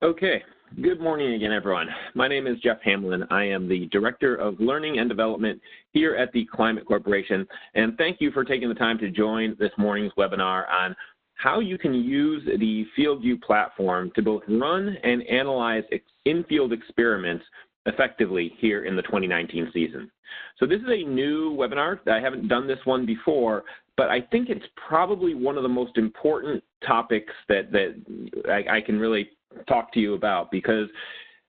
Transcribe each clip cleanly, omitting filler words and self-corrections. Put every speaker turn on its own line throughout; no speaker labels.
Okay, good morning again, everyone. My name is Jeff Hamlin. I am the Director of Learning and Development here at the Climate Corporation, and thank you for taking the time to join this morning's webinar on how you can use the FieldView platform to both run and analyze in-field experiments effectively here in the 2019 season. So this is a new webinar. I haven't done this one before, but I think it's probably one of the most important topics that I can really talk to you about, because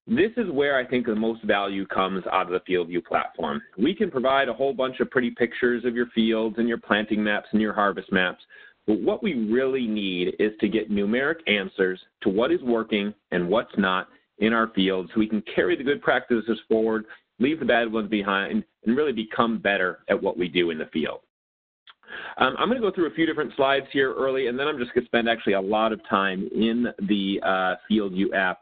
this is where I think the most value comes out of the FieldView platform. We can provide a whole bunch of pretty pictures of your fields and your planting maps and your harvest maps, but what we really need is to get numeric answers to what is working and what's not in our fields, so we can carry the good practices forward, leave the bad ones behind, and really become better at what we do in the field. I'm going to go through a few different slides here early, and then I'm just going to spend actually a lot of time in the FieldView app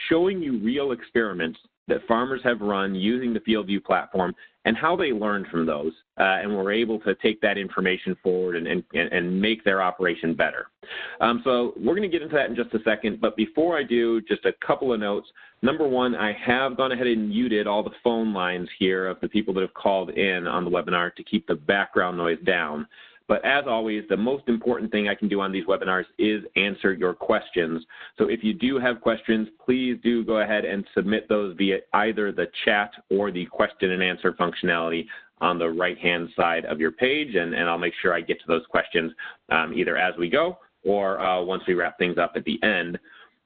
showing you real experiments that farmers have run using the FieldView platform and how they learned from those, and were able to take that information forward and make their operation better. So we're going to get into that in just a second, but before I do, just a couple of notes. Number one, I have gone ahead and muted all the phone lines here of the people that have called in on the webinar to keep the background noise down. But as always, the most important thing I can do on these webinars is answer your questions. So if you do have questions, please do go ahead and submit those via either the chat or the question and answer functionality on the right-hand side of your page, and I'll make sure I get to those questions either as we go or once we wrap things up at the end.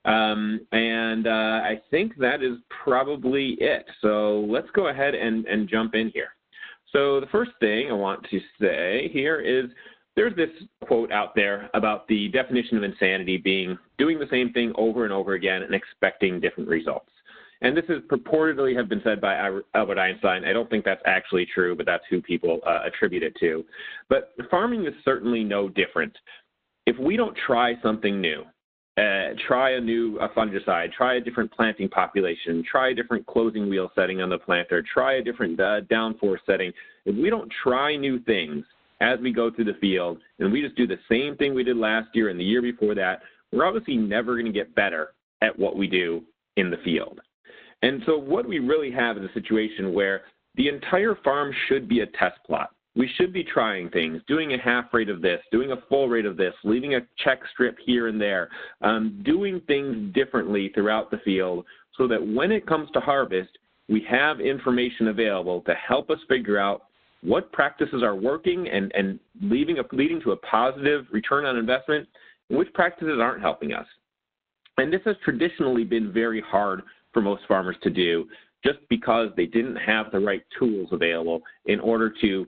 I think that is probably it. So let's go ahead and jump in here. So the first thing I want to say here is there's this quote out there about the definition of insanity being doing the same thing over and over again and expecting different results. And this is purportedly have been said by Albert Einstein. I don't think that's actually true, but that's who people attribute it to. But farming is certainly no different. If we don't try something new, try a new fungicide, try a different planting population, try a different closing wheel setting on the planter, try a different downforce setting. If we don't try new things as we go through the field, and we just do the same thing we did last year and the year before that, we're obviously never going to get better at what we do in the field. And so what we really have is a situation where the entire farm should be a test plot. We should be trying things, doing a half rate of this, doing a full rate of this, leaving a check strip here and there, doing things differently throughout the field so that when it comes to harvest, we have information available to help us figure out what practices are working and leading to a positive return on investment, and which practices aren't helping us. And this has traditionally been very hard for most farmers to do, just because they didn't have the right tools available in order to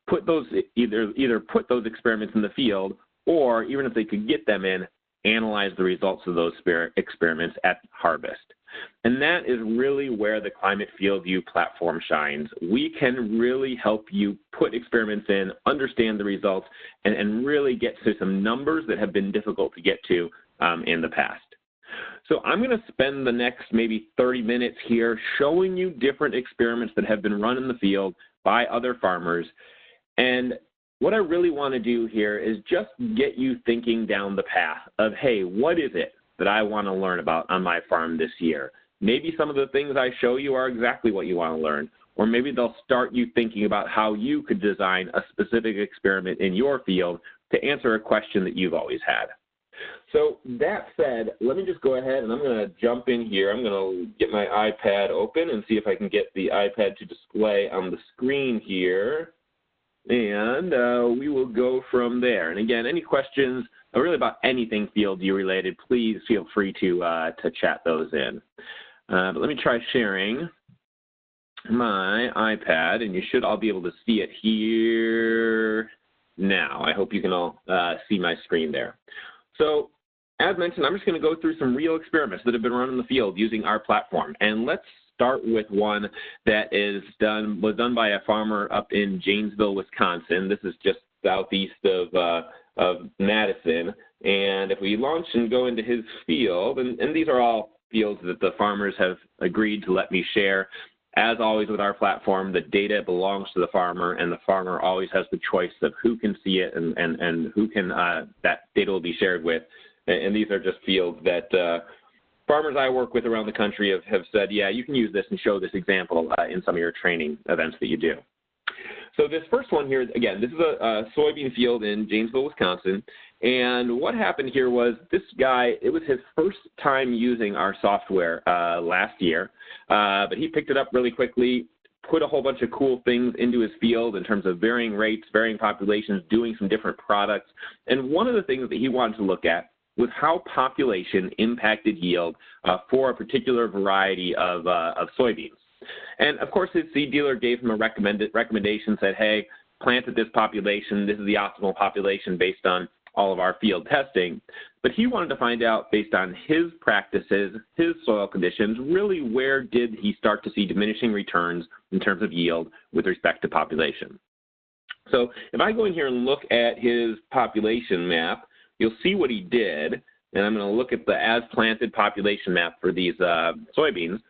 put those either put those experiments in the field, or even if they could get them in, analyze the results of those experiments at harvest. And that is really where the Climate FieldView platform shines. We can really help you put experiments in, understand the results, and really get to some numbers that have been difficult to get to in the past. So I'm going to spend the next maybe 30 minutes here showing you different experiments that have been run in the field by other farmers. And what I really want to do here is just get you thinking down the path of, hey, what is it that I want to learn about on my farm this year? Maybe some of the things I show you are exactly what you want to learn, or maybe they'll start you thinking about how you could design a specific experiment in your field to answer a question that you've always had. So that said, let me just go ahead and I'm going to jump in here. I'm going to get my iPad open and see if I can get the iPad to display on the screen here. And we will go from there. And again, any questions really about anything FieldView related, please feel free to chat those in. But let me try sharing my iPad, and you should all be able to see it here now. I hope you can all see my screen there. So as mentioned, I'm just going to go through some real experiments that have been run in the field using our platform. And let's start with one that was done by a farmer up in Janesville, Wisconsin. This is just southeast of Madison. And if we launch and go into his field, and these are all fields that the farmers have agreed to let me share. As always with our platform, the data belongs to the farmer, and the farmer always has the choice of who can see it and who can that data will be shared with. And these are just fields that farmers I work with around the country have said, yeah, you can use this and show this example in some of your training events that you do. So this first one here, again, this is a soybean field in Janesville, Wisconsin. And what happened here was this guy, it was his first time using our software last year, but he picked it up really quickly, put a whole bunch of cool things into his field in terms of varying rates, varying populations, doing some different products. And one of the things that he wanted to look at was how population impacted yield for a particular variety of soybeans. And of course, his seed dealer gave him a recommendation, said, hey, plant at this population. This is the optimal population based on all of our field testing. But he wanted to find out, based on his practices, his soil conditions, really where did he start to see diminishing returns in terms of yield with respect to population. So if I go in here and look at his population map, you'll see what he did. And I'm going to look at the as-planted population map for these soybeans.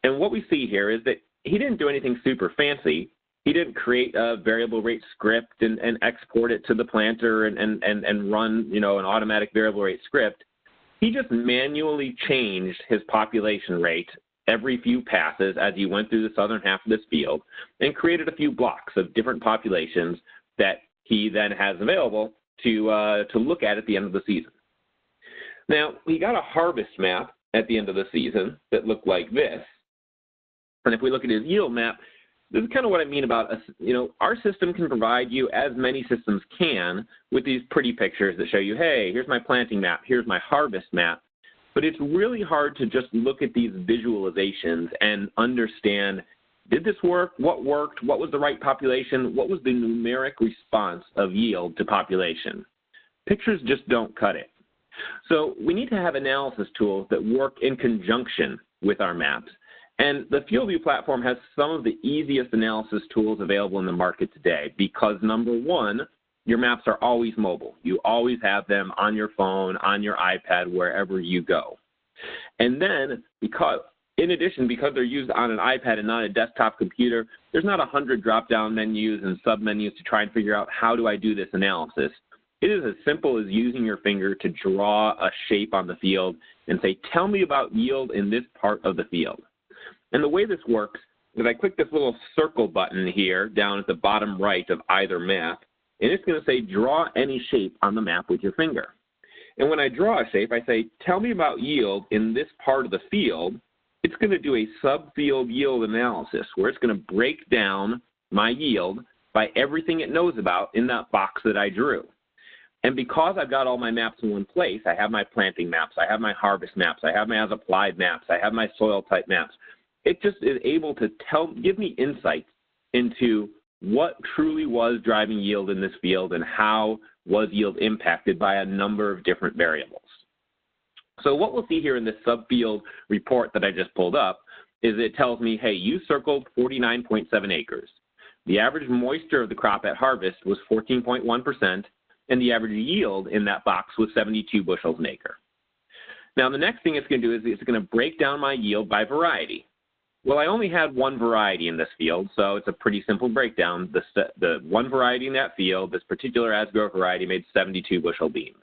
And what we see here is that he didn't do anything super fancy. He didn't create a variable rate script and export it to the planter and run, an automatic variable rate script. He just manually changed his population rate every few passes as he went through the southern half of this field and created a few blocks of different populations that he then has available to look at the end of the season. Now, he got a harvest map at the end of the season that looked like this. And if we look at his yield map, this is kind of what I mean about, our system can provide you, as many systems can, with these pretty pictures that show you, hey, here's my planting map, here's my harvest map. But it's really hard to just look at these visualizations and understand, did this work? What worked? What was the right population? What was the numeric response of yield to population? Pictures just don't cut it. So we need to have analysis tools that work in conjunction with our maps. And the FieldView platform has some of the easiest analysis tools available in the market today because, number one, your maps are always mobile. You always have them on your phone, on your iPad, wherever you go. And then, in addition, because they're used on an iPad and not a desktop computer, there's not 100 drop-down menus and sub-menus to try and figure out how do I do this analysis. It is as simple as using your finger to draw a shape on the field and say, tell me about yield in this part of the field. And the way this works is I click this little circle button here down at the bottom right of either map, and it's going to say draw any shape on the map with your finger. And when I draw a shape, I say, tell me about yield in this part of the field. It's going to do a subfield yield analysis where it's going to break down my yield by everything it knows about in that box that I drew. And because I've got all my maps in one place, I have my planting maps, I have my harvest maps, I have my as-applied maps, I have my soil type maps. It just is able to give me insights into what truly was driving yield in this field and how was yield impacted by a number of different variables. So what we'll see here in this subfield report that I just pulled up is it tells me, hey, you circled 49.7 acres. The average moisture of the crop at harvest was 14.1%, and the average yield in that box was 72 bushels an acre. Now, the next thing it's going to do is it's going to break down my yield by variety. Well, I only had one variety in this field, so it's a pretty simple breakdown. The one variety in that field, this particular as-grow variety, made 72 bushel beans.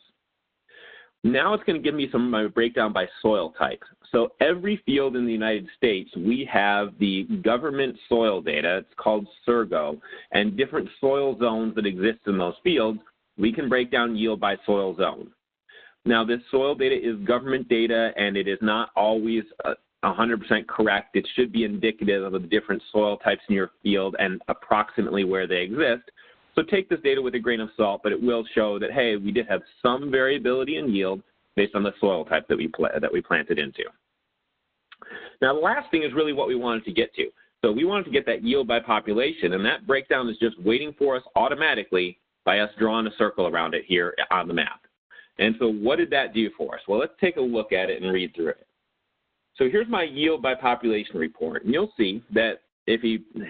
Now it's going to give me some of my breakdown by soil type. So every field in the United States, we have the government soil data. It's called SERGO, and different soil zones that exist in those fields, we can break down yield by soil zone. Now, this soil data is government data, and it is not always 100% correct. It should be indicative of the different soil types in your field and approximately where they exist. So take this data with a grain of salt, but it will show that, hey, we did have some variability in yield based on the soil type that we planted into. Now, the last thing is really what we wanted to get to. So we wanted to get that yield by population, and that breakdown is just waiting for us automatically by us drawing a circle around it here on the map. And so what did that do for us? Well, let's take a look at it and read through it. So here's my yield by population report, and you'll see that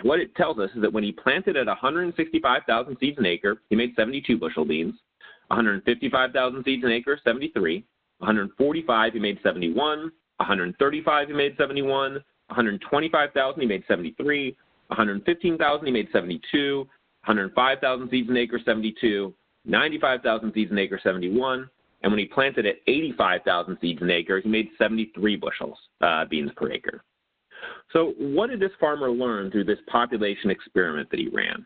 what it tells us is that when he planted at 165,000 seeds an acre, he made 72 bushel beans. 155,000 seeds an acre, 73. 145, he made 71. 135, he made 71. 125,000, he made 73. 115,000, he made 72. 105,000 seeds an acre, 72. 95,000 seeds an acre, 71. And when he planted at 85,000 seeds an acre, he made 73 bushels beans per acre. So what did this farmer learn through this population experiment that he ran?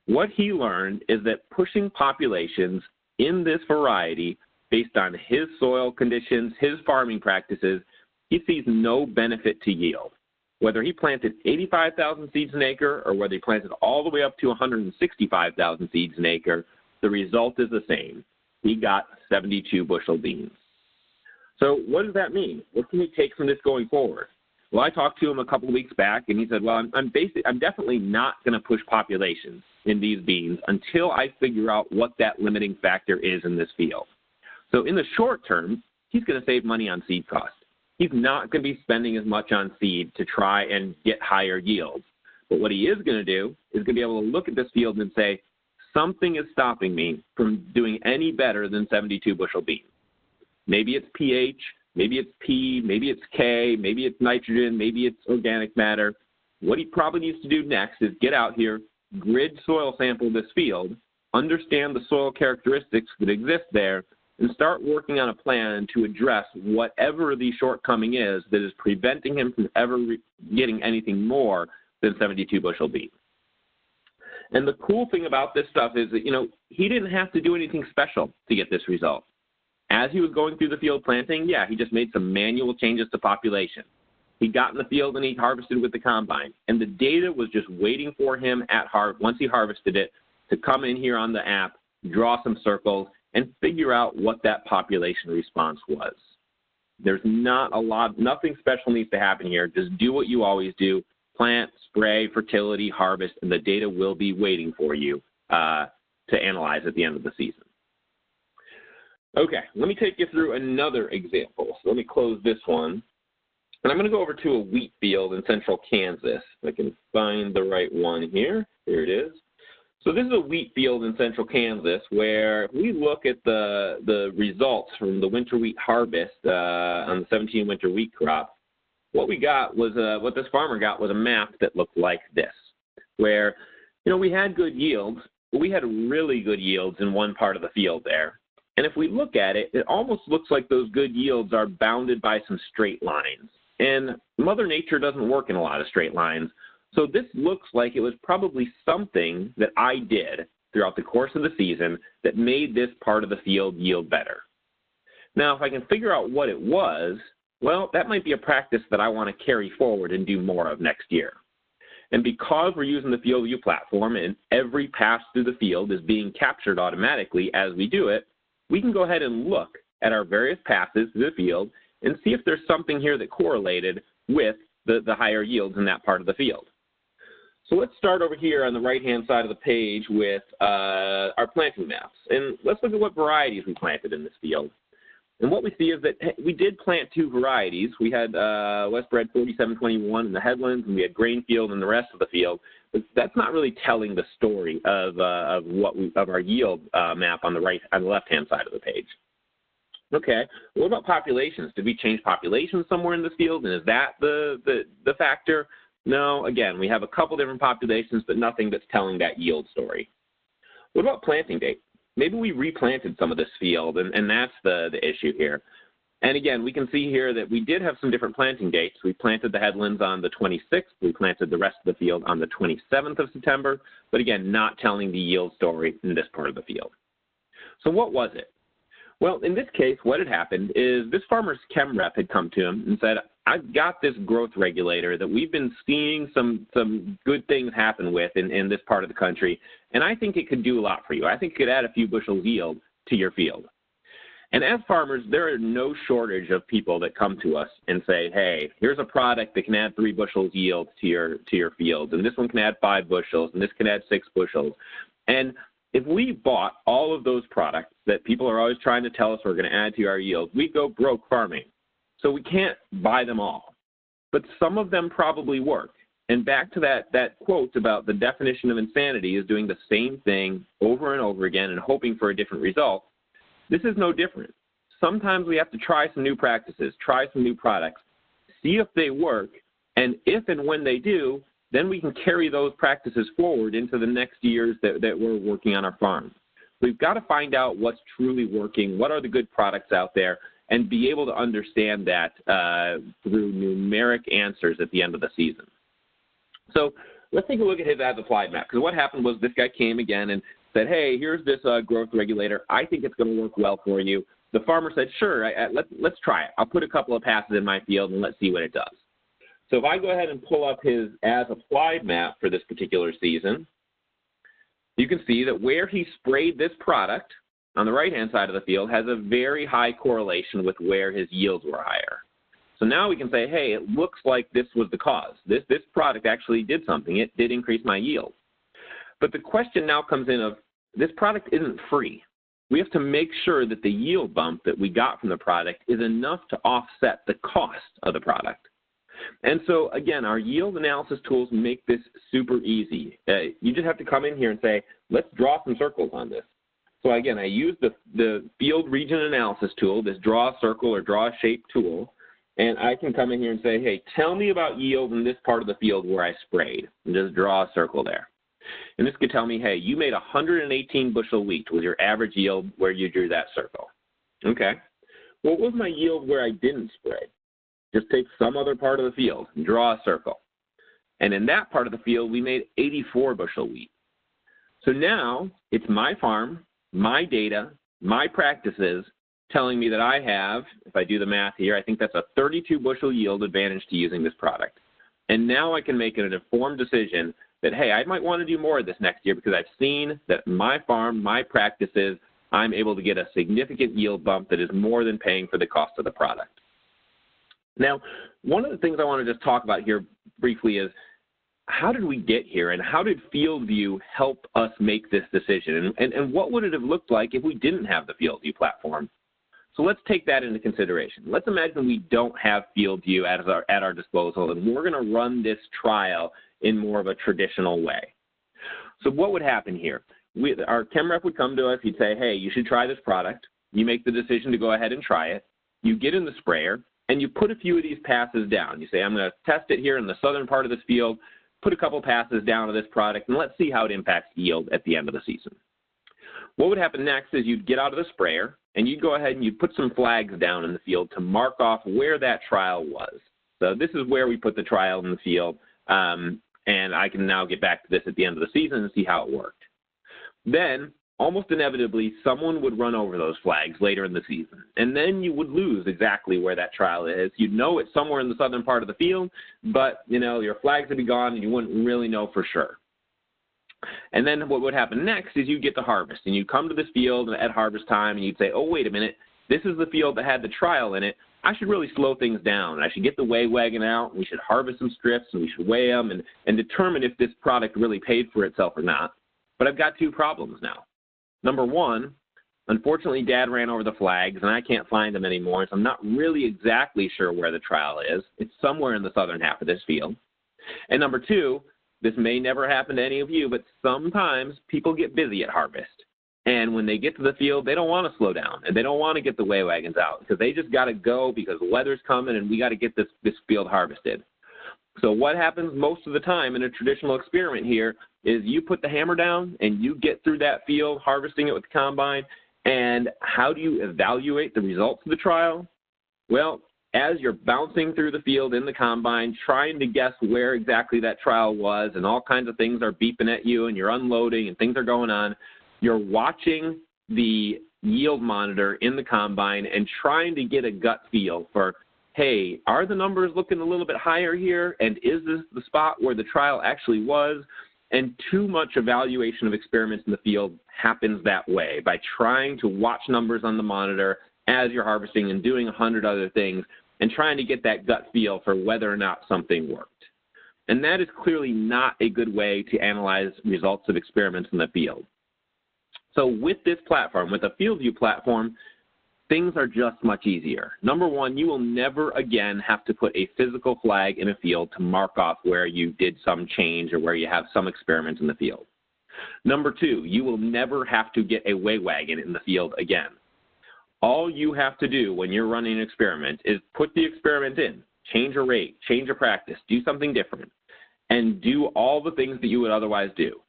What he learned is that pushing populations in this variety based on his soil conditions, his farming practices, he sees no benefit to yield. Whether he planted 85,000 seeds an acre or whether he planted all the way up to 165,000 seeds an acre, the result is the same. He got 72 bushel beans. So what does that mean? What can we take from this going forward? Well, I talked to him a couple of weeks back, and he said, well, I'm definitely not going to push populations in these beans until I figure out what that limiting factor is in this field. So in the short term, he's going to save money on seed cost. He's not going to be spending as much on seed to try and get higher yields. But what he is going to do is going to be able to look at this field and say, something is stopping me from doing any better than 72 bushel beans. Maybe it's pH, maybe it's P, maybe it's K, maybe it's nitrogen, maybe it's organic matter. What he probably needs to do next is get out here, grid soil sample this field, understand the soil characteristics that exist there, and start working on a plan to address whatever the shortcoming is that is preventing him from ever getting anything more than 72 bushel beans. And the cool thing about this stuff is that, he didn't have to do anything special to get this result. As he was going through the field planting, he just made some manual changes to population. He got in the field and he harvested with the combine. And the data was just waiting for him once he harvested it to come in here on the app, draw some circles, and figure out what that population response was. There's nothing special needs to happen here. Just do what you always do. Plant, spray, fertility, harvest, and the data will be waiting for you to analyze at the end of the season. Okay, let me take you through another example. So let me close this one. And I'm going to go over to a wheat field in central Kansas. If I can find the right one here. Here it is. So this is a wheat field in central Kansas where we look at the results from the winter wheat harvest on the 17 winter wheat crop. What we got was what this farmer got was a map that looked like this, where we had good yields, but we had really good yields in one part of the field there. And if we look at it, it almost looks like those good yields are bounded by some straight lines. And Mother Nature doesn't work in a lot of straight lines. So this looks like it was probably something that I did throughout the course of the season that made this part of the field yield better. Now, if I can figure out what it was, well, that might be a practice that I want to carry forward and do more of next year. And because we're using the FieldView platform and every pass through the field is being captured automatically as we do it, we can go ahead and look at our various passes through the field and see if there's something here that correlated with the higher yields in that part of the field. So let's start over here on the right-hand side of the page with our planting maps. And let's look at what varieties we planted in this field. And what we see is that we did plant two varieties. We had Westbred 4721 in the headlands, and we had Grainfield in the rest of the field. But that's not really telling the story of our yield map on the left-hand side of the page. Okay, what about populations? Did we change populations somewhere in this field, and is that the factor? No, again, we have a couple different populations, but nothing that's telling that yield story. What about planting date? Maybe we replanted some of this field, and that's the issue here. And again, we can see here that we did have some different planting dates. We planted the headlands on the 26th. We planted the rest of the field on the 27th of September, but again, not telling the yield story in this part of the field. So what was it? Well, in this case, what had happened is this farmer's chem rep had come to him and said, I've got this growth regulator that we've been seeing some good things happen with in this part of the country, and I think it could do a lot for you. I think it could add a few bushels yield to your field. And as farmers, there are no shortage of people that come to us and say, hey, here's a product that can add 3 bushels yield to your field, and this one can add 5 bushels, and this can add 6 bushels. And if we bought all of those products that people are always trying to tell us we're going to add to our yield, we go broke farming. So we can't buy them all. But some of them probably work. And back to that quote about the definition of insanity is doing the same thing over and over again and hoping for a different result. This is no different. Sometimes we have to try some new practices, try some new products, see if they work, and if and when they do, then we can carry those practices forward into the next years that we're working on our farm. We've got to find out what's truly working, what are the good products out there, and be able to understand that through numeric answers at the end of the season. So let's take a look at his as-applied map, because what happened was this guy came again and said, hey, here's this growth regulator. I think it's going to work well for you. The farmer said, sure, let's try it. I'll put a couple of passes in my field and let's see what it does. So if I go ahead and pull up his as-applied map for this particular season, you can see that where he sprayed this product on the right-hand side of the field has a very high correlation with where his yields were higher. So now we can say, hey, it looks like this was the cause. This product actually did something. It did increase my yield. But the question now comes in of, this product isn't free. We have to make sure that the yield bump that we got from the product is enough to offset the cost of the product. And so, again, our yield analysis tools make this super easy. You just have to come in here and say, let's draw some circles on this. So, again, I use the field region analysis tool, this draw a circle or draw a shape tool, and I can come in here and say, hey, tell me about yield in this part of the field where I sprayed, and just draw a circle there. And this could tell me, hey, you made 118 bushel wheat was your average yield where you drew that circle. Okay. What was my yield where I didn't spray? Just take some other part of the field and draw a circle. And in that part of the field, we made 84 bushel wheat. So now it's my farm, my data, my practices telling me that I have, if I do the math here, I think that's a 32 bushel yield advantage to using this product. And now I can make an informed decision that, hey, I might want to do more of this next year because I've seen that my farm, my practices, I'm able to get a significant yield bump that is more than paying for the cost of the product. Now, one of the things I want to just talk about here briefly is, how did we get here, and how did FieldView help us make this decision? And what would it have looked like if we didn't have the FieldView platform? So let's take that into consideration. Let's imagine we don't have FieldView at our disposal, and we're going to run this trial in more of a traditional way. So what would happen here? Our chem rep would come to us. He'd say, hey, you should try this product. You make the decision to go ahead and try it. You get in the sprayer, and you put a few of these passes down. You say, I'm going to test it here in the southern part of this field, put a couple passes down of this product, and let's see how it impacts yield at the end of the season. What would happen next is you'd get out of the sprayer, and you'd go ahead and you'd put some flags down in the field to mark off where that trial was. So this is where we put the trial in the field, and I can now get back to this at the end of the season and see how it worked. Then, almost inevitably, someone would run over those flags later in the season, and then you would lose exactly where that trial is. You'd know it's somewhere in the southern part of the field, but, you know, your flags would be gone and you wouldn't really know for sure. And then what would happen next is you get to harvest, and you come to this field at harvest time and you'd say, oh, wait a minute, this is the field that had the trial in it. I should really slow things down. I should get the weigh wagon out, and we should harvest some strips, and we should weigh them and determine if this product really paid for itself or not. But I've got two problems now. Number one, unfortunately, Dad ran over the flags, and I can't find them anymore, so I'm not really exactly sure where the trial is. It's somewhere in the southern half of this field. And number two, this may never happen to any of you, but sometimes people get busy at harvest. And when they get to the field, they don't want to slow down, and they don't want to get the weigh wagons out because they just got to go because the weather's coming and we got to get this field harvested. So what happens most of the time in a traditional experiment here is you put the hammer down and you get through that field harvesting it with the combine. And how do you evaluate the results of the trial? Well, as you're bouncing through the field in the combine, trying to guess where exactly that trial was, and all kinds of things are beeping at you and you're unloading and things are going on, you're watching the yield monitor in the combine and trying to get a gut feel for, hey, are the numbers looking a little bit higher here? And is this the spot where the trial actually was? And too much evaluation of experiments in the field happens that way, by trying to watch numbers on the monitor as you're harvesting and doing 100 other things and trying to get that gut feel for whether or not something worked. And that is clearly not a good way to analyze results of experiments in the field. So with this platform, with a FieldView platform, things are just much easier. Number one, you will never again have to put a physical flag in a field to mark off where you did some change or where you have some experiment in the field. Number two, you will never have to get a weigh wagon in the field again. All you have to do when you're running an experiment is put the experiment in, change a rate, change a practice, do something different, and do all the things that you would otherwise do.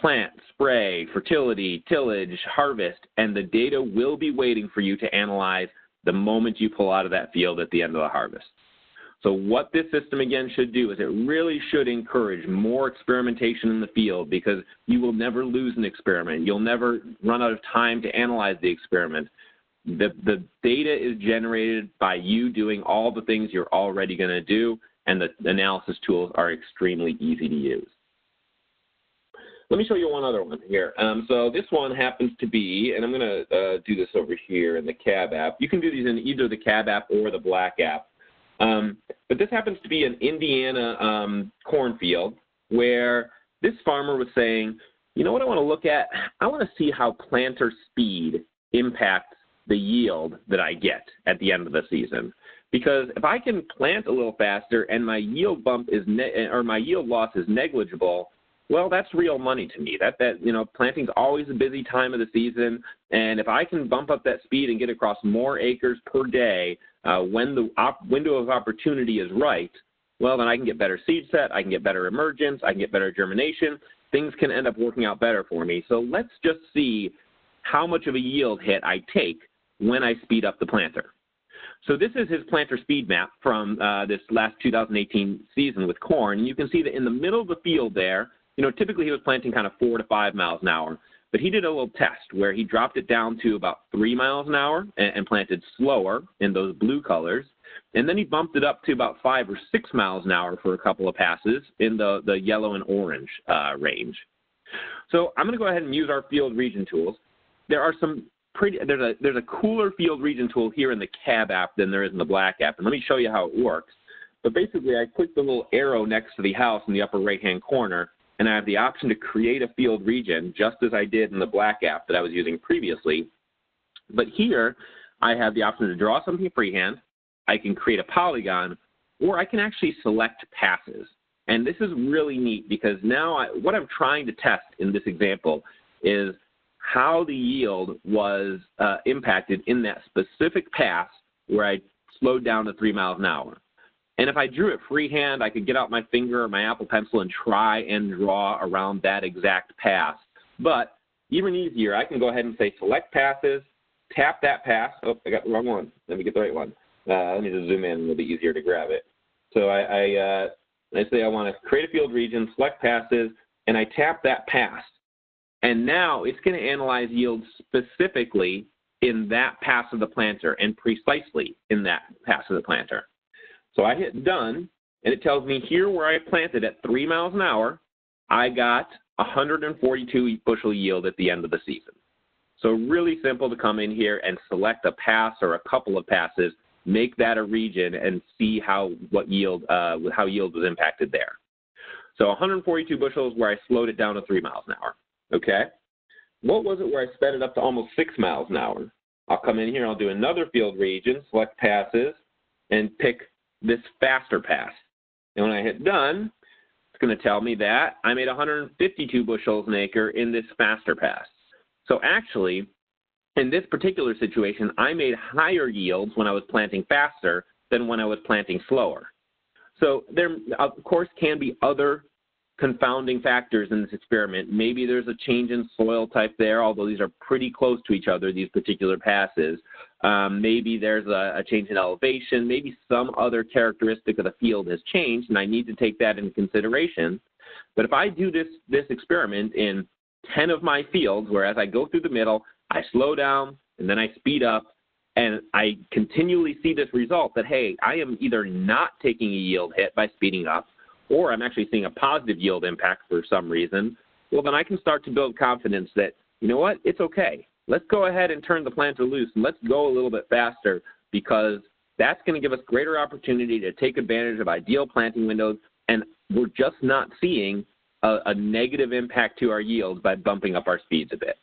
plant, spray, fertility, tillage, harvest, and the data will be waiting for you to analyze the moment you pull out of that field at the end of the harvest. So what this system, again, should do is it really should encourage more experimentation in the field, because you will never lose an experiment. You'll never run out of time to analyze the experiment. The data is generated by you doing all the things you're already going to do, and the analysis tools are extremely easy to use. Let me show you one other one here. So this one happens to be, and I'm going to do this over here in the CAB app. You can do these in either the CAB app or the Black app. But this happens to be an Indiana cornfield where this farmer was saying, you know what I want to look at? I want to see how planter speed impacts the yield that I get at the end of the season. Because if I can plant a little faster and my yield bump is my yield loss is negligible, well, that's real money to me. Planting's always a busy time of the season, and if I can bump up that speed and get across more acres per day when the window of opportunity is right, well, then I can get better seed set, I can get better emergence, I can get better germination. Things can end up working out better for me. So let's just see how much of a yield hit I take when I speed up the planter. So this is his planter speed map from this last 2018 season with corn. And you can see that in the middle of the field there, typically he was planting kind of 4 to 5 miles an hour. But he did a little test where he dropped it down to about 3 miles an hour and planted slower in those blue colors. And then he bumped it up to about 5 or 6 miles an hour for a couple of passes in the yellow and orange range. So I'm going to go ahead and use our field region tools. There are some there's a cooler field region tool here in the CAB app than there is in the Black app. And let me show you how it works. But basically, I click the little arrow next to the house in the upper right-hand corner, and I have the option to create a field region, just as I did in the Black app that I was using previously. But here, I have the option to draw something freehand, I can create a polygon, or I can actually select passes. And this is really neat because now what I'm trying to test in this example is how the yield was impacted in that specific pass where I slowed down to 3 miles an hour. And if I drew it freehand, I could get out my finger or my Apple Pencil and try and draw around that exact pass. But even easier, I can go ahead and say select passes, tap that pass. Oh, I got the wrong one. Let me get the right one. Let me just zoom in. It'll be easier to grab it. So I say I want to create a field region, select passes, and I tap that pass. And now it's going to analyze yields specifically in that pass of the planter and precisely in that pass of the planter. So I hit done, and it tells me here where I planted at 3 miles an hour, I got 142 bushel yield at the end of the season. So really simple to come in here and select a pass or a couple of passes, make that a region, and see how yield was impacted there. So 142 bushels where I slowed it down to 3 miles an hour. Okay. What was it where I sped it up to almost 6 miles an hour? I'll come in here, I'll do another field region, select passes, and pick this faster pass. And when I hit done, it's going to tell me that I made 152 bushels an acre in this faster pass. So actually, in this particular situation, I made higher yields when I was planting faster than when I was planting slower. So there, of course, can be other confounding factors in this experiment. Maybe there's a change in soil type there, although these are pretty close to each other, these particular passes. Maybe there's a change in elevation. Maybe some other characteristic of the field has changed, and I need to take that into consideration. But if I do this experiment in 10 of my fields, where as I go through the middle, I slow down, and then I speed up, and I continually see this result that, hey, I am either not taking a yield hit by speeding up, or I'm actually seeing a positive yield impact for some reason, well, then I can start to build confidence that, you know what, it's okay. Let's go ahead and turn the planter loose, and let's go a little bit faster, because that's going to give us greater opportunity to take advantage of ideal planting windows, and we're just not seeing a negative impact to our yields by bumping up our speeds a bit.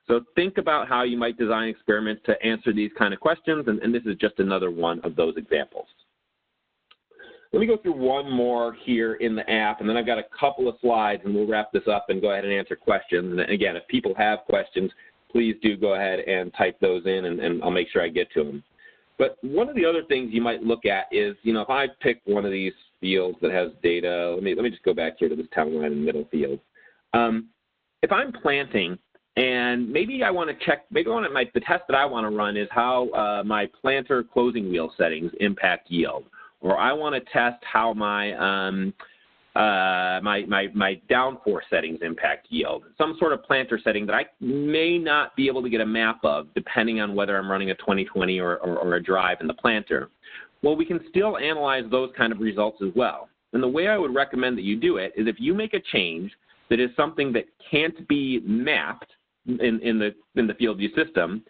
So think about how you might design experiments to answer these kind of questions, and this is just another one of those examples. Let me go through one more here in the app, and then I've got a couple of slides, and we'll wrap this up and go ahead and answer questions. And again, if people have questions, please do go ahead and type those in, and I'll make sure I get to them. But one of the other things you might look at is, if I pick one of these fields that has data, let me just go back here to this town line in the middle field. If I'm planting and maybe I want to check, maybe the test that I want to run is how my planter closing wheel settings impact yield, or I want to test how my my downforce settings impact yield, some sort of planter setting that I may not be able to get a map of depending on whether I'm running a 2020 or a drive in the planter. Well, we can still analyze those kind of results as well. And the way I would recommend that you do it is if you make a change that is something that can't be mapped in the FieldView system,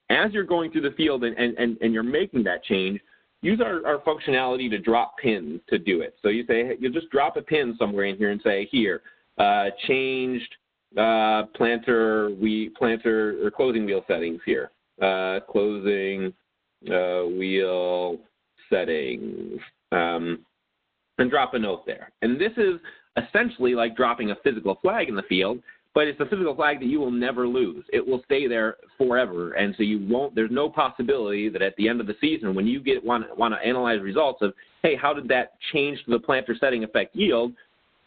as you're going through the field and you're making that change, use our functionality to drop pins to do it. So you say, you just drop a pin somewhere in here and say, here, changed planter or closing wheel settings here. Closing wheel settings, and drop a note there. And this is essentially like dropping a physical flag in the field, but it's a physical flag that you will never lose. It will stay there forever, and so you won't. There's no possibility that at the end of the season, when you want to analyze results of, hey, how did that change to the planter setting affect yield,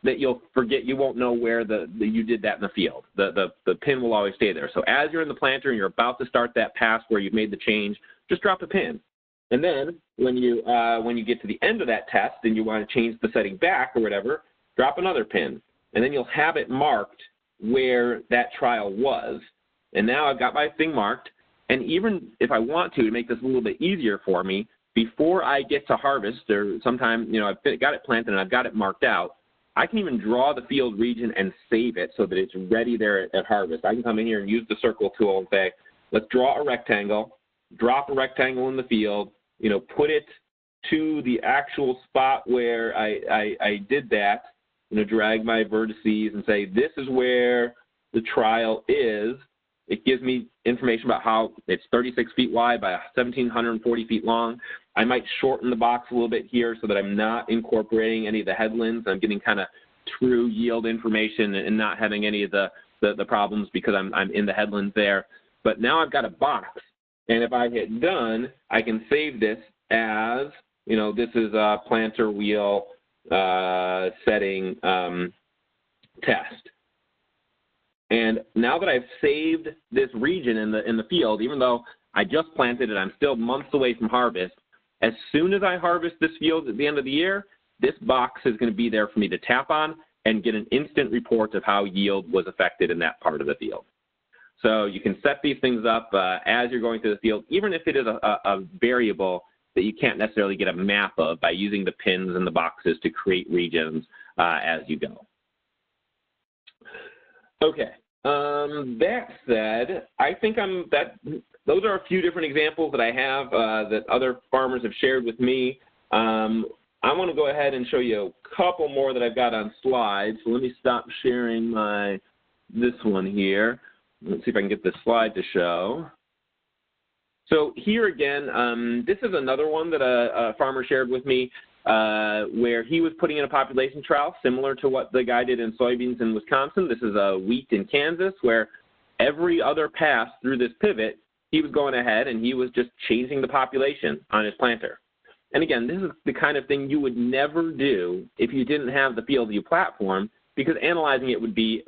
that you'll forget. You won't know where you did that in the field. The pin will always stay there. So as you're in the planter and you're about to start that pass where you've made the change, just drop a pin. And then when you get to the end of that test and you want to change the setting back or whatever, drop another pin. And then you'll have it marked where that trial was. And now I've got my thing marked. And even if I want to make this a little bit easier for me, before I get to harvest, or sometime, I've got it planted and I've got it marked out, I can even draw the field region and save it so that it's ready there at harvest. I can come in here and use the circle tool and say, let's draw a rectangle, drop a rectangle in the field, put it to the actual spot where I did that, drag my vertices and say, this is where the trial is. It gives me information about how it's 36 feet wide by 1,740 feet long. I might shorten the box a little bit here so that I'm not incorporating any of the headlands. I'm getting kind of true yield information and not having any of the problems because I'm in the headlands there. But now I've got a box. And if I hit done, I can save this as, this is a planter wheel setting test. And now that I've saved this region in the field, even though I just planted it, I'm still months away from harvest. As soon as I harvest this field at the end of the year, this box is going to be there for me to tap on and get an instant report of how yield was affected in that part of the field. So you can set these things up as you're going through the field, even if it is a variable that you can't necessarily get a map of by using the pins and the boxes to create regions as you go. Okay, that said, I think those are a few different examples that I have that other farmers have shared with me. I want to go ahead and show you a couple more that I've got on slides. So let me stop sharing this one here. Let's see if I can get this slide to show. So here again, this is another one that a farmer shared with me where he was putting in a population trial similar to what the guy did in soybeans in Wisconsin. This is a wheat in Kansas where every other pass through this pivot, he was going ahead and he was just changing the population on his planter. And again, this is the kind of thing you would never do if you didn't have the FieldView platform, because analyzing it would be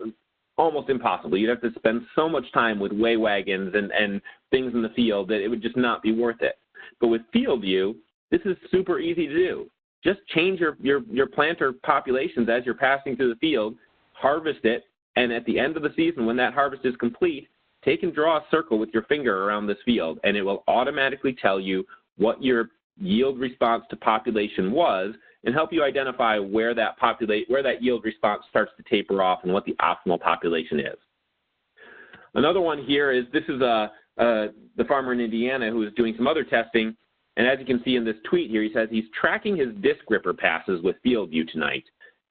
almost impossible. You'd have to spend so much time with weigh wagons and things in the field that it would just not be worth it. But with FieldView, this is super easy to do. Just change your planter populations as you're passing through the field, harvest it, and at the end of the season, when that harvest is complete, take and draw a circle with your finger around this field, and it will automatically tell you what your yield response to population was and help you identify where that yield response starts to taper off and what the optimal population is. Another one here is this is the farmer in Indiana who is doing some other testing, and as you can see in this tweet here, he says he's tracking his disc ripper passes with FieldView tonight.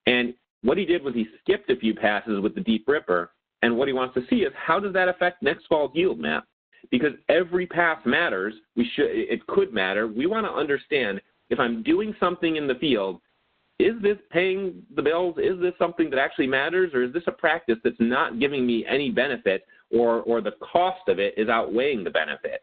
And what he did was he skipped a few passes with the deep ripper, and what he wants to see is how does that affect next fall's yield map? Because every pass matters. It could matter. We want to understand if I'm doing something in the field, is this paying the bills? Is this something that actually matters, or is this a practice that's not giving me any benefit, or the cost of it is outweighing the benefit?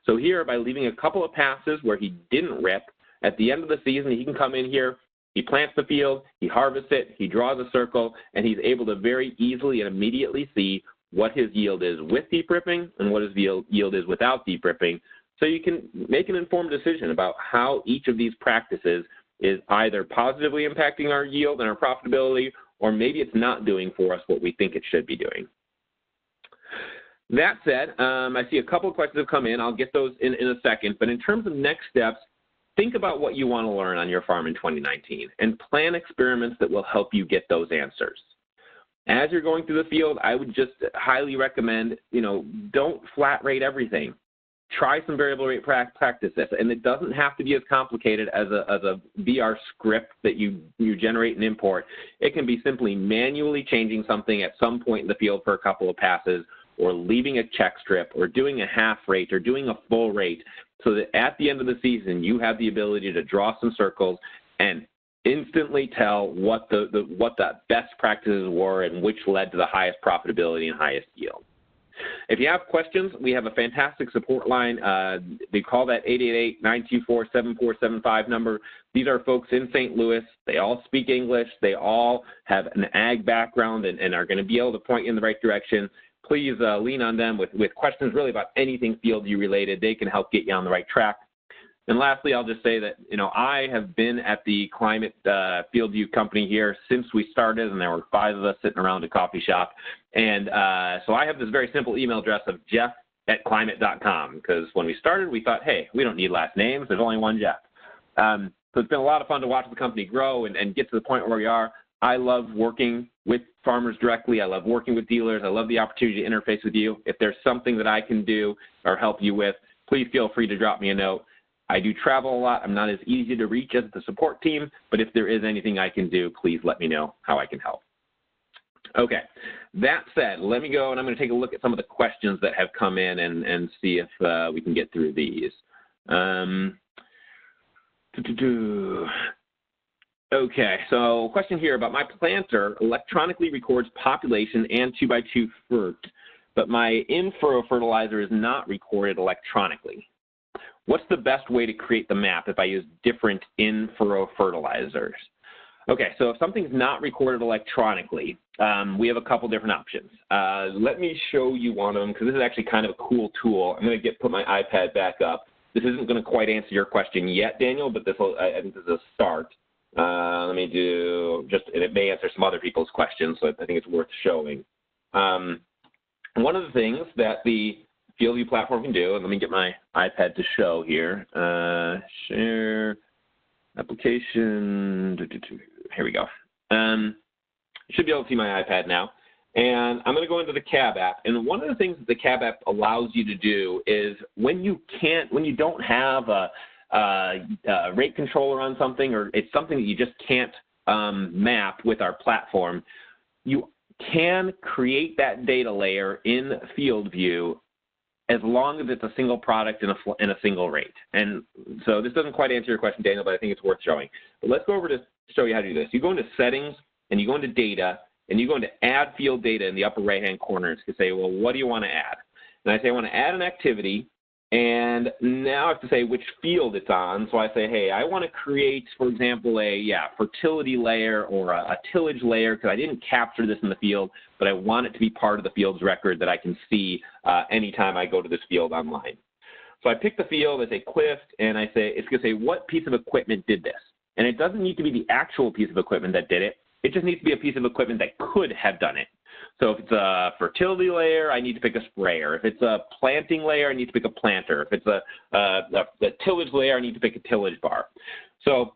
So here, by leaving a couple of passes where he didn't rip, at the end of the season, he can come in here He plants the field, he harvests it, he draws a circle, and he's able to very easily and immediately see what his yield is with deep ripping and what his yield is without deep ripping. So you can make an informed decision about how each of these practices is either positively impacting our yield and our profitability, or maybe it's not doing for us what we think it should be doing. That said, I see a couple of questions have come in. I'll get those in a second. But in terms of next steps, think about what you want to learn on your farm in 2019 and plan experiments that will help you get those answers. As you're going through the field, I would just highly recommend, don't flat rate everything. Try some variable rate practices, and it doesn't have to be as complicated as a VR script that you generate and import. It can be simply manually changing something at some point in the field for a couple of passes, or leaving a check strip, or doing a half rate, or doing a full rate, so that at the end of the season you have the ability to draw some circles and instantly tell what the best practices were and which led to the highest profitability and highest yield. If you have questions, we have a fantastic support line. They call that 888-924-7475 number. These are folks in St. Louis. They all speak English. They all have an ag background and are going to be able to point you in the right direction. Please lean on them with questions really about anything FieldView related. They can help get you on the right track. And lastly, I'll just say that, I have been at the Climate FieldView company here since we started, and there were 5 of us sitting around a coffee shop. And so I have this very simple email address of jeff@climate.com, because when we started, we thought, hey, we don't need last names. There's only one Jeff. So it's been a lot of fun to watch the company grow and get to the point where we are. I love working with farmers directly. I love working with dealers. I love the opportunity to interface with you. If there's something that I can do or help you with, please feel free to drop me a note. I do travel a lot. I'm not as easy to reach as the support team, but if there is anything I can do, please let me know how I can help. Okay, that said, let me go and I'm going to take a look at some of the questions that have come in and see if we can get through these. Okay, so question here about my planter electronically records population and 2x2 fruit, but my in-furrow fertilizer is not recorded electronically. What's the best way to create the map if I use different in-furrow fertilizers? Okay, so if something's not recorded electronically, we have a couple different options. Let me show you one of them because this is actually kind of a cool tool. I'm going to put my iPad back up. This isn't going to quite answer your question yet, Daniel, but I think this is a start. Let me do and it may answer some other people's questions, so I think it's worth showing. One of the things that the FieldView platform can do, and let me get my iPad to show here. Share application. Here we go. You should be able to see my iPad now. And I'm going to go into the cab app. And one of the things that the cab app allows you to do is when you don't have a rate controller on something, or it's something that you just can't map with our platform, you can create that data layer in FieldView as long as it's a single product and a single rate. And so this doesn't quite answer your question, Daniel, but I think it's worth showing. But let's go over to show you how to do this. You go into settings and you go into data and you go into add field data in the upper right-hand corner. It's going to say, well, what do you want to add? And I say I want to add an activity. And now I have to say which field it's on. So I say, hey, I want to create, for example, a fertility layer or a tillage layer because I didn't capture this in the field, but I want it to be part of the field's record that I can see anytime I go to this field online. So I pick the field, I say Cliff, and I say, it's going to say what piece of equipment did this. And it doesn't need to be the actual piece of equipment that did it. It just needs to be a piece of equipment that could have done it. So if it's a fertility layer, I need to pick a sprayer. If it's a planting layer, I need to pick a planter. If it's a tillage layer, I need to pick a tillage bar. So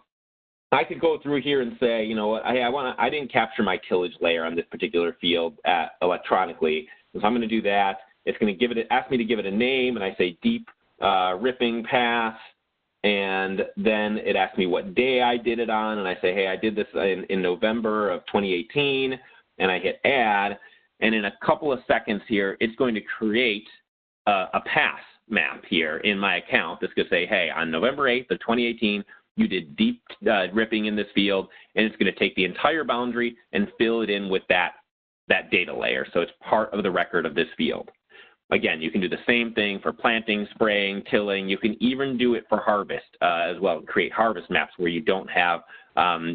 I could go through here and say, you know what, I didn't capture my tillage layer on this particular field electronically. So I'm going to do that. It's going to ask me to give it a name, and I say deep ripping pass. And then it asks me what day I did it on, and I say, hey, I did this in November of 2018, and I hit add. And in a couple of seconds here, it's going to create a pass map here in my account that's going to say, hey, on November 8th of 2018, you did deep ripping in this field, and it's going to take the entire boundary and fill it in with that data layer. So it's part of the record of this field. Again, you can do the same thing for planting, spraying, tilling. You can even do it for harvest as well, create harvest maps where you don't have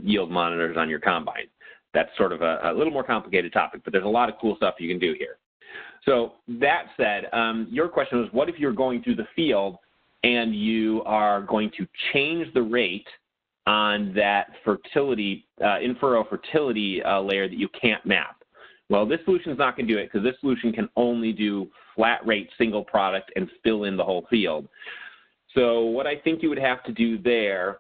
yield monitors on your combine. That's sort of a little more complicated topic, but there's a lot of cool stuff you can do here. So that said, your question was, what if you're going through the field and you are going to change the rate on that fertility, in-furrow fertility layer that you can't map? Well, this solution is not going to do it because this solution can only do flat rate single product and fill in the whole field. So what I think you would have to do there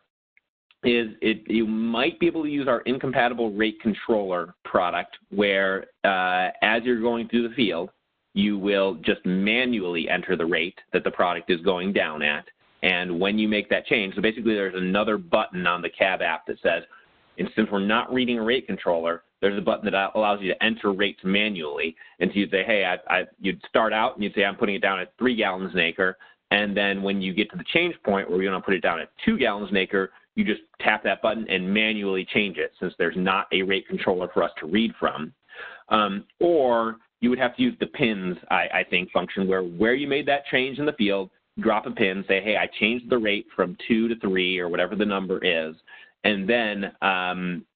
is you might be able to use our incompatible rate controller product where as you're going through the field, you will just manually enter the rate that the product is going down at. And when you make that change, so basically there's another button on the cab app that says, and since we're not reading a rate controller, there's a button that allows you to enter rates manually. And so you'd say, hey, you'd start out and you'd say, I'm putting it down at 3 gallons an acre. And then when you get to the change point where you're going to put it down at 2 gallons an acre, you just tap that button and manually change it since there's not a rate controller for us to read from. Or you would have to use the pins, I think, function where you made that change in the field, drop a pin, say, hey, I changed the rate from 2 to 3 or whatever the number is. And then,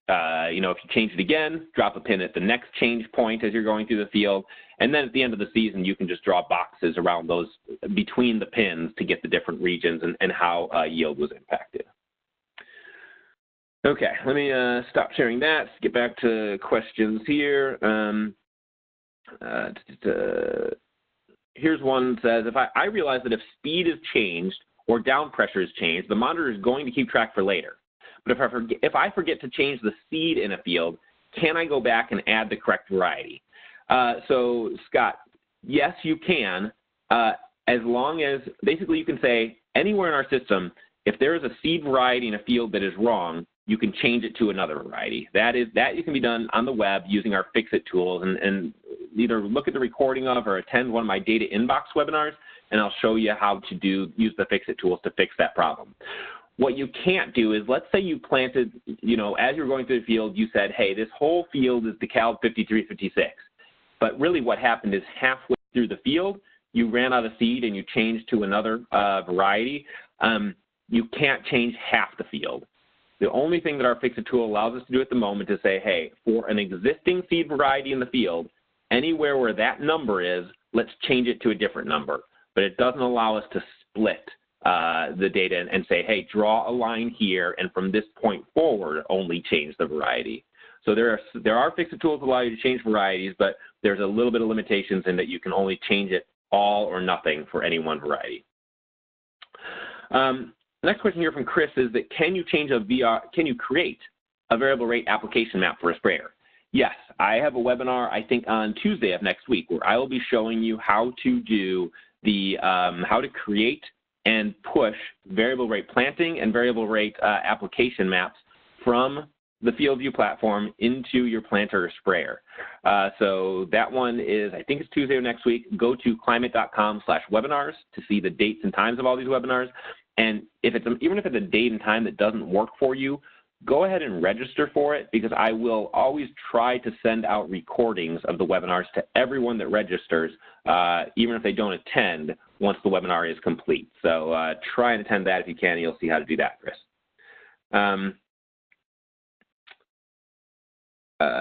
if you change it again, drop a pin at the next change point as you're going through the field. And then at the end of the season, you can just draw boxes around those between the pins to get the different regions and how yield was impacted. Okay, let me stop sharing that, get back to questions here. Here's one that says, if I realize that if speed is changed or down pressure is changed, the monitor is going to keep track for later. But if I forget to change the seed in a field, can I go back and add the correct variety? So, Scott, yes, you can, as long as basically you can say anywhere in our system, if there is a seed variety in a field that is wrong, you can change it to another variety. That you can be done on the web using our Fix-It tools, and either look at the recording of or attend one of my data inbox webinars, and I'll show you how to use the Fix-It tools to fix that problem. What you can't do is, let's say you planted, as you're going through the field, you said, hey, this whole field is DeKalb 5356. But really what happened is halfway through the field, you ran out of seed and you changed to another variety. You can't change half the field. The only thing that our Fix-It tool allows us to do at the moment is say, hey, for an existing seed variety in the field, anywhere where that number is, let's change it to a different number. But it doesn't allow us to split the data and say, hey, draw a line here, and from this point forward, only change the variety. So there are Fix-It tools that allow you to change varieties, but there's a little bit of limitations in that you can only change it all or nothing for any one variety. The next question here from Chris is that can you create a variable rate application map for a sprayer? Yes, I have a webinar, I think on Tuesday of next week, where I will be showing you how to do how to create and push variable rate planting and variable rate application maps from the FieldView platform into your planter or sprayer. So that one is, I think it's Tuesday of next week. Go to climate.com/webinars to see the dates and times of all these webinars. And even if it's a date and time that doesn't work for you, go ahead and register for it, because I will always try to send out recordings of the webinars to everyone that registers, even if they don't attend once the webinar is complete. So try and attend that if you can, and you'll see how to do that, Chris.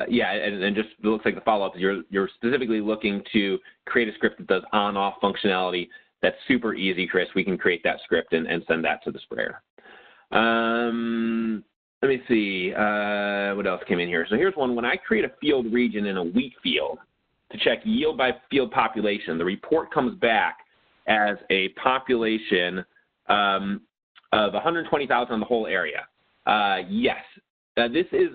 Yeah, and just it looks like the follow-up is you're specifically looking to create a script that does on-off functionality. That's super easy, Chris. We can create that script and send that to the sprayer. Let me see, what else came in here? So here's one. When I create a field region in a wheat field to check yield by field population, the report comes back as a population of 120,000 on the whole area. Yes, this is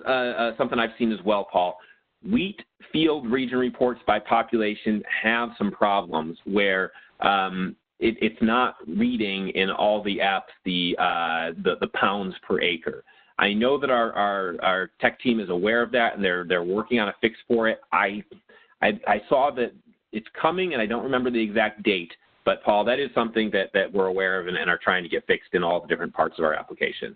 something I've seen as well, Paul. Wheat field region reports by population have some problems where it's not reading in all the apps the pounds per acre. I know that our tech team is aware of that, and they're working on a fix for it. I saw that it's coming, and I don't remember the exact date. But Paul, that is something that we're aware of and are trying to get fixed in all the different parts of our application.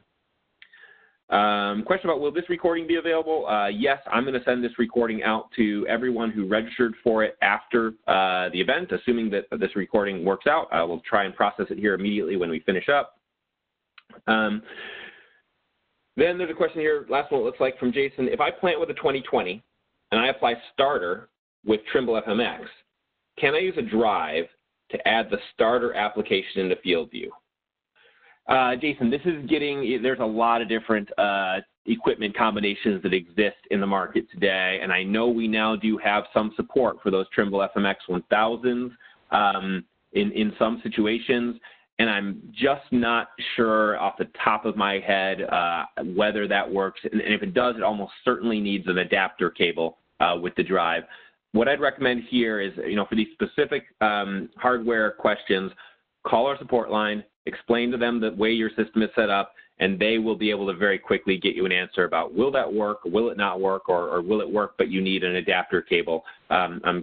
Question about, will this recording be available? Yes, I'm going to send this recording out to everyone who registered for it after the event, assuming that this recording works out. I will try and process it here immediately when we finish up. Then there's a question here, last one it looks like, from Jason. If I plant with a 2020 and I apply starter with Trimble FMX, can I use a drive to add the starter application into FieldView? Jason, this is there's a lot of different equipment combinations that exist in the market today, and I know we now do have some support for those Trimble FMX 1000s in some situations, and I'm just not sure off the top of my head whether that works, and if it does, it almost certainly needs an adapter cable with the drive. What I'd recommend here is, for these specific hardware questions, call our support line, explain to them the way your system is set up, and they will be able to very quickly get you an answer about will that work, will it not work, or will it work but you need an adapter cable.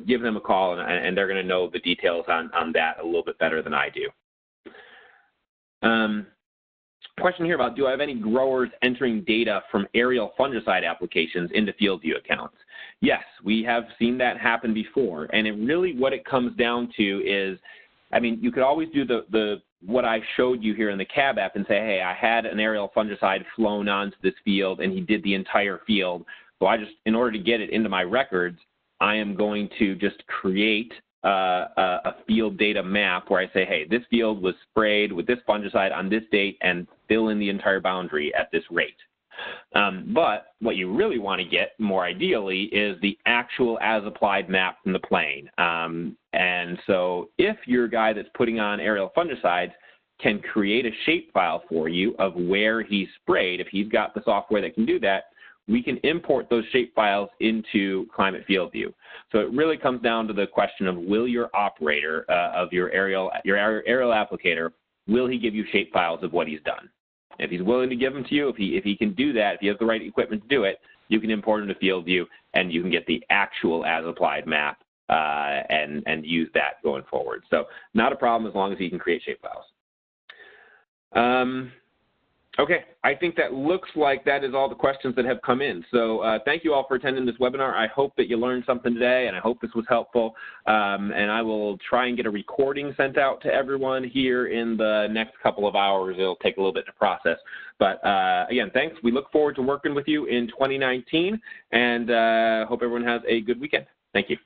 Give them a call, and they're going to know the details on that a little bit better than I do. Question here about, do I have any growers entering data from aerial fungicide applications into FieldView accounts? Yes, we have seen that happen before, and what it comes down to is, you could always do what I showed you here in the CAB app and say, hey, I had an aerial fungicide flown onto this field and he did the entire field. So in order to get it into my records, I am going to just create a field data map where I say, hey, this field was sprayed with this fungicide on this date and fill in the entire boundary at this rate. But what you really want to get, more ideally, is the actual as-applied map from the plane. And so if your guy that's putting on aerial fungicides can create a shapefile for you of where he sprayed, if he's got the software that can do that, we can import those shapefiles into Climate FieldView. So it really comes down to the question of, will your operator of your aerial applicator, will he give you shapefiles of what he's done? If he's willing to give them to you, if he can do that, if he has the right equipment to do it, you can import them to FieldView and you can get the actual as-applied map and use that going forward. So not a problem as long as he can create shapefiles. Okay, I think that looks like that is all the questions that have come in. So thank you all for attending this webinar. I hope that you learned something today, and I hope this was helpful. And I will try and get a recording sent out to everyone here in the next couple of hours. It'll take a little bit to process. But again, thanks. We look forward to working with you in 2019, and hope everyone has a good weekend. Thank you.